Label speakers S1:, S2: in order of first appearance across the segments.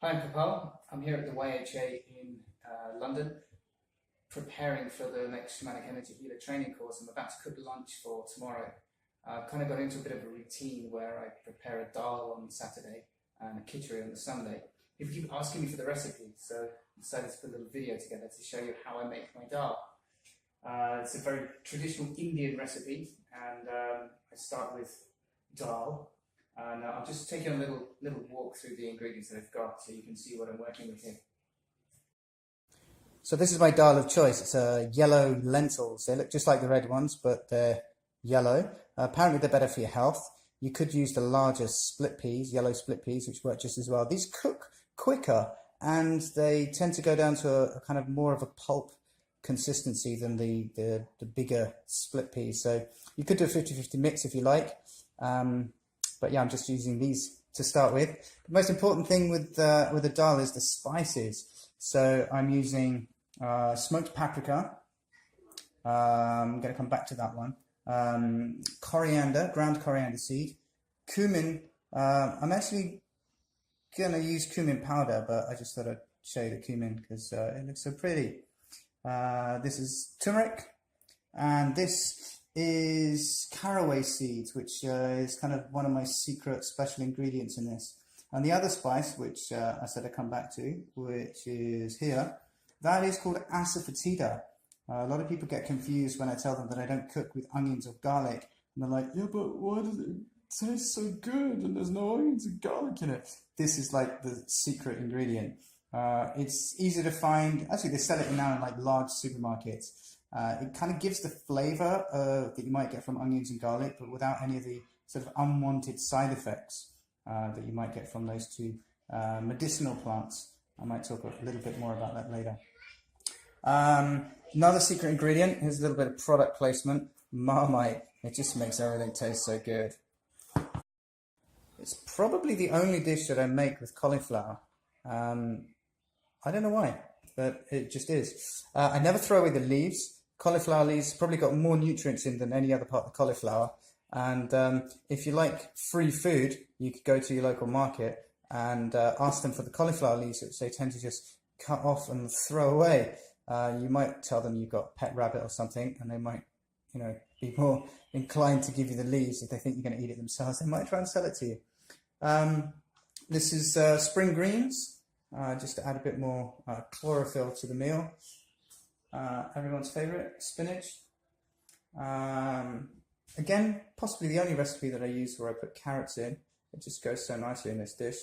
S1: Hi, I'm Kapal. I'm here at the YHA in London, preparing for the next Shamanic Energy Healer training course. I'm about to cook lunch for tomorrow. I've kind of got into a bit of a routine where I prepare a Dahl on Saturday and a khichdi on the Sunday. People keep asking me for the recipe, so I decided to put a little video together to show you how I make my Dahl. It's a very traditional Indian recipe, and I start with Dahl. And I'll just take you on a little walk through the ingredients that I've got so you can see what I'm working with here. So this is my Dahl of choice. It's yellow lentils. They look just like the red ones, but they're yellow. Apparently they're better for your health. You could use the larger split peas, yellow split peas, which work just as well. These cook quicker and they tend to go down to a kind of more of a pulp consistency than the bigger split peas. So you could do a 50-50 mix if you like. But yeah, I'm just using these to start with. The most important thing with the Dahl is the spices. So I'm using smoked paprika. I'm going to come back to that one. Coriander, ground coriander seed. Cumin. I'm actually going to use cumin powder, but I just thought I'd show you the cumin because it looks so pretty. This is turmeric, and this is caraway seeds, which is kind of one of my secret special ingredients in this. And the other spice, which I said I'd come back to, which is here, that is called Asafoetida. A lot of people get confused when I tell them that I don't cook with onions or garlic. And they're like, yeah, but why does it taste so good and there's no onions and garlic in it? This is like the secret ingredient. It's easy to find. Actually, they sell it now in like large supermarkets. It kind of gives the flavor that you might get from onions and garlic, but without any of the sort of unwanted side effects that you might get from those two medicinal plants. I might talk a little bit more about that later. Another secret ingredient, here's a little bit of product placement, Marmite. It just makes everything taste so good. It's probably the only dish that I make with cauliflower. I don't know why, but it just is. I never throw away the leaves. Cauliflower leaves probably got more nutrients in than any other part of the cauliflower. And if you like free food, you could go to your local market and ask them for the cauliflower leaves, which they tend to just cut off and throw away. You might tell them you've got a pet rabbit or something, and they might, be more inclined to give you the leaves if they think you're going to eat it themselves. They might try and sell it to you. This is spring greens, just to add a bit more chlorophyll to the meal. Everyone's favorite, spinach. Again, possibly the only recipe that I use where I put carrots in. It just goes so nicely in this dish.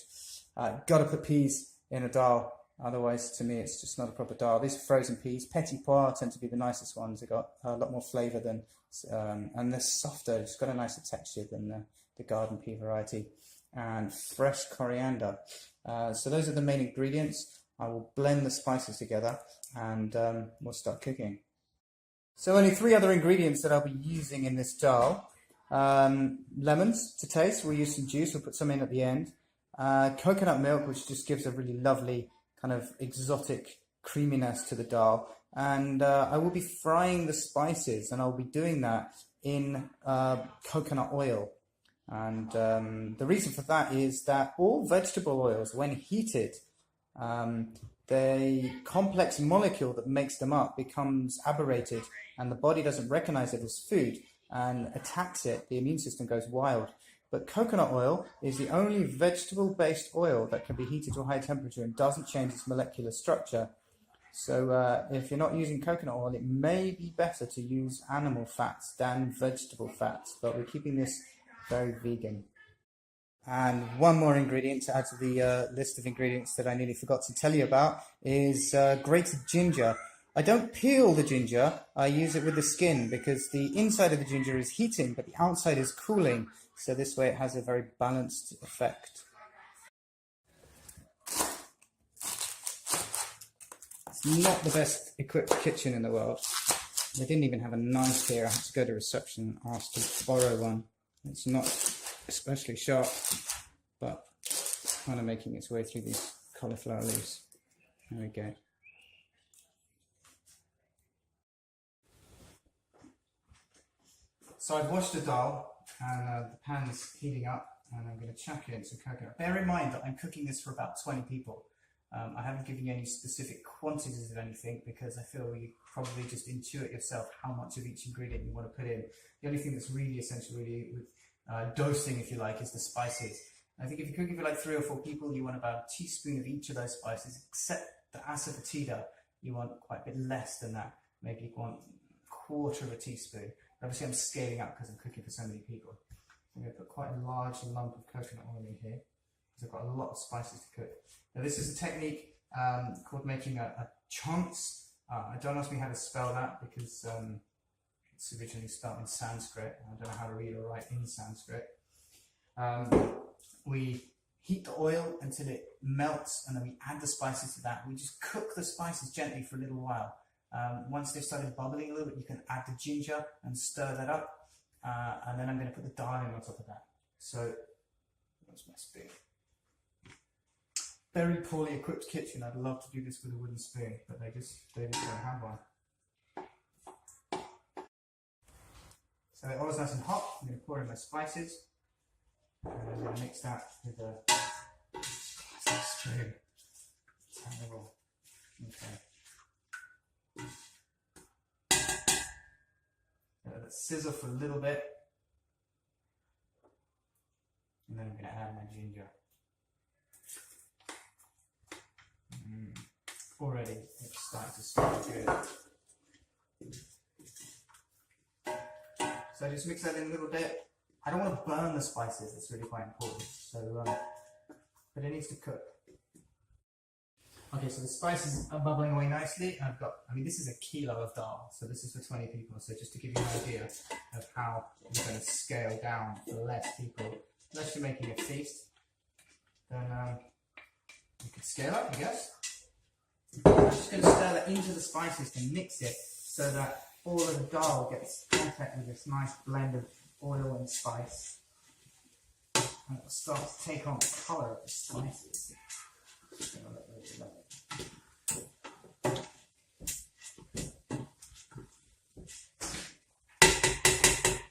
S1: Gotta put peas in a Dahl, otherwise to me it's just not a proper Dahl. These are frozen peas. Petit pois tend to be the nicest ones. They've got a lot more flavour than, and they're softer. It's got a nicer texture than the garden pea variety. And fresh coriander. So those are the main ingredients. I will blend the spices together and we'll start cooking. So only 3 other ingredients that I'll be using in this Dahl. Lemons to taste. We'll use some juice. We'll put some in at the end. Coconut milk, which just gives a really lovely kind of exotic creaminess to the Dahl. And I will be frying the spices, and I'll be doing that in coconut oil. And the reason for that is that all vegetable oils, when heated, the complex molecule that makes them up becomes aberrated, and the body doesn't recognize it as food and attacks it. The immune system goes wild. But coconut oil is the only vegetable-based oil that can be heated to a high temperature and doesn't change its molecular structure. So if you're not using coconut oil, it may be better to use animal fats than vegetable fats, but we're keeping this very vegan. And one more ingredient to add to the list of ingredients that I nearly forgot to tell you about is grated ginger. I don't peel the ginger, I use it with the skin because the inside of the ginger is heating but the outside is cooling, so this way it has a very balanced effect. It's not the best equipped kitchen in the world. They didn't even have a knife here. I had to go to reception and ask to borrow one. It's not especially sharp, but kind of making its way through these cauliflower leaves. There we go. So I've washed the Dahl and the pan's heating up. And I'm going to chuck in some coconut. Bear in mind that I'm cooking this for about 20 people. I haven't given you any specific quantities of anything because I feel you probably just intuit yourself how much of each ingredient you want to put in. The only thing that's really essential really with dosing, if you like, is the spices. I think if you're cooking for like 3 or 4 people, you want about a teaspoon of each of those spices, except the Asafoetida, you want quite a bit less than that. Maybe you want 1/4 of a teaspoon. Obviously I'm scaling up because I'm cooking for so many people. I'm going to put quite a large lump of coconut oil in here because I've got a lot of spices to cook. Now this is a technique called making a chunks. Don't ask me how to spell that because it's originally spelled in Sanskrit. I don't know how to read or write in Sanskrit. We heat the oil until it melts and then we add the spices to that. We just cook the spices gently for a little while. Once they've started bubbling a little bit, you can add the ginger and stir that up. And then I'm going to put the Dahl in on top of that. So, where's my spoon? Very poorly equipped kitchen. I'd love to do this with a wooden spoon, but they just don't have one. So the oil's nice and hot. I'm going to pour in my spices. And I'm going to mix that with a plastic spoon. Terrible. Okay. Let it sizzle for a little bit. And then I'm going to add my ginger. Already it's starting to smell good. So I just mix that in a little bit. I don't want to burn the spices, that's really quite important. So, but it needs to cook. Okay, so the spices are bubbling away nicely. This is a kilo of Dahl, so this is for 20 people. So just to give you an idea of how you're going to scale down for less people, unless you're making a feast, then you could scale up, I guess. I'm just going to stir that into the spices to mix it so that all of the Dahl gets contact with this nice blend of oil and spice. And it will start to take on the colour of the spices. Just going to let those let it.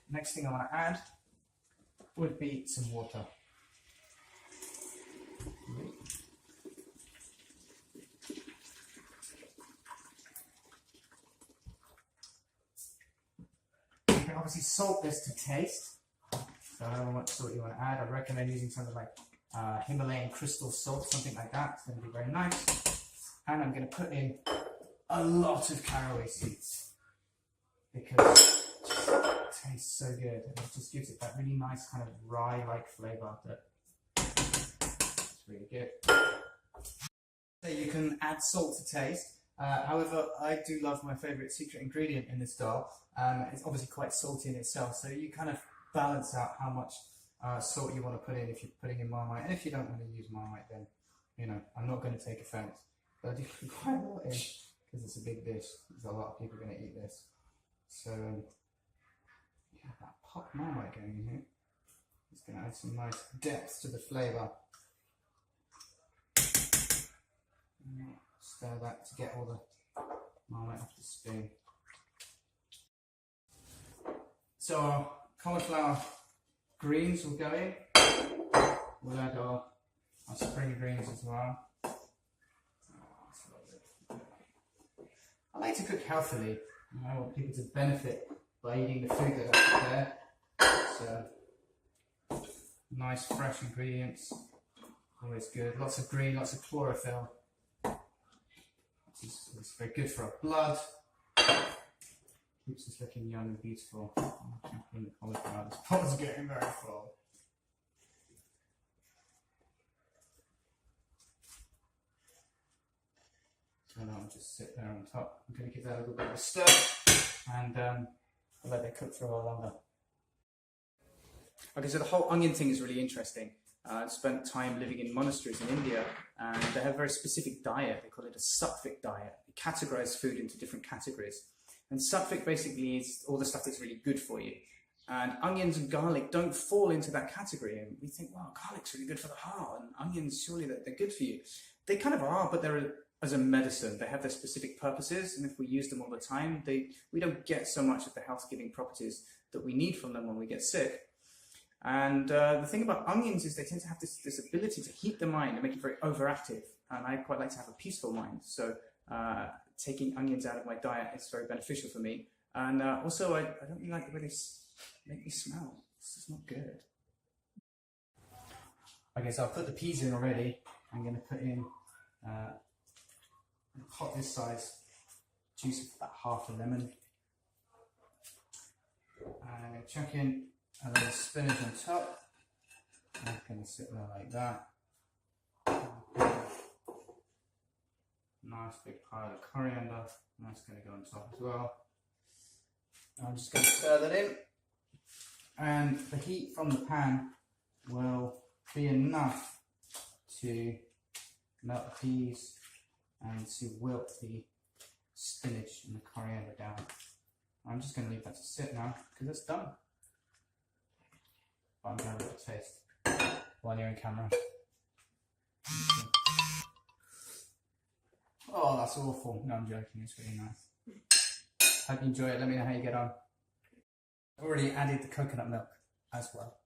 S1: Next thing I want to add would be some water. You can obviously salt this to taste. So I don't know how much salt you want to add. I recommend using something like Himalayan crystal salt, something like that. It's going to be very nice. And I'm going to put in a lot of caraway seeds because it just tastes so good. It just gives it that really nice kind of rye-like flavour that's really good. So you can add salt to taste. However, I do love my favourite secret ingredient in this Dahl. It's obviously quite salty in itself, so you kind of balance out how much salt you want to put in if you're putting in Marmite. And if you don't want to use Marmite, then, you know, I'm not going to take offence. But I do put quite a lot in because it's a big dish. There's a lot of people going to eat this. So, yeah, that pot Marmite going in here. It's going to add some nice depth to the flavour. Stir that to get all the Marmite off the spoon. So our cauliflower greens will go in. We'll add our spring greens as well. I like to cook healthily. I want people to benefit by eating the food that I prepare. So nice fresh ingredients, always good. Lots of green, lots of chlorophyll. It's very good for our blood. Keeps us looking young and beautiful. In the cauliflower, this pot is getting very full. So now I'll just sit there on top. I'm going to give that a little bit of a stir and I'll let it cook for a while longer. Okay, so the whole onion thing is really interesting. I spent time living in monasteries in India, and they have a very specific diet. They call it a sattvic diet. They categorize food into different categories. And sattvic basically is all the stuff that's really good for you. And onions and garlic don't fall into that category. And we think, well, garlic's really good for the heart, and onions, surely they're good for you. They kind of are, but they're as a medicine. They have their specific purposes, and if we use them all the time, we don't get so much of the health-giving properties that we need from them when we get sick. And the thing about onions is they tend to have this ability to heat the mind and make it very overactive. And I quite like to have a peaceful mind. So taking onions out of my diet is very beneficial for me. And also, I don't really like the way they make me smell. This is not good. Okay, so I've put the peas in already. I'm going to put in a pot this size juice of about half a lemon. And I'm going to chuck in a little spinach on top. I'm going to sit there like that. Nice big pile of coriander. That's going to go on top as well. I'm just going to stir that in. And the heat from the pan will be enough to melt the peas and to wilt the spinach and the coriander down. I'm just going to leave that to sit now because it's done. But I'm going to have a taste while you're in camera. Oh, that's awful. No, I'm joking. It's really nice. Hope you enjoy it. Let me know how you get on. I've already added the coconut milk as well.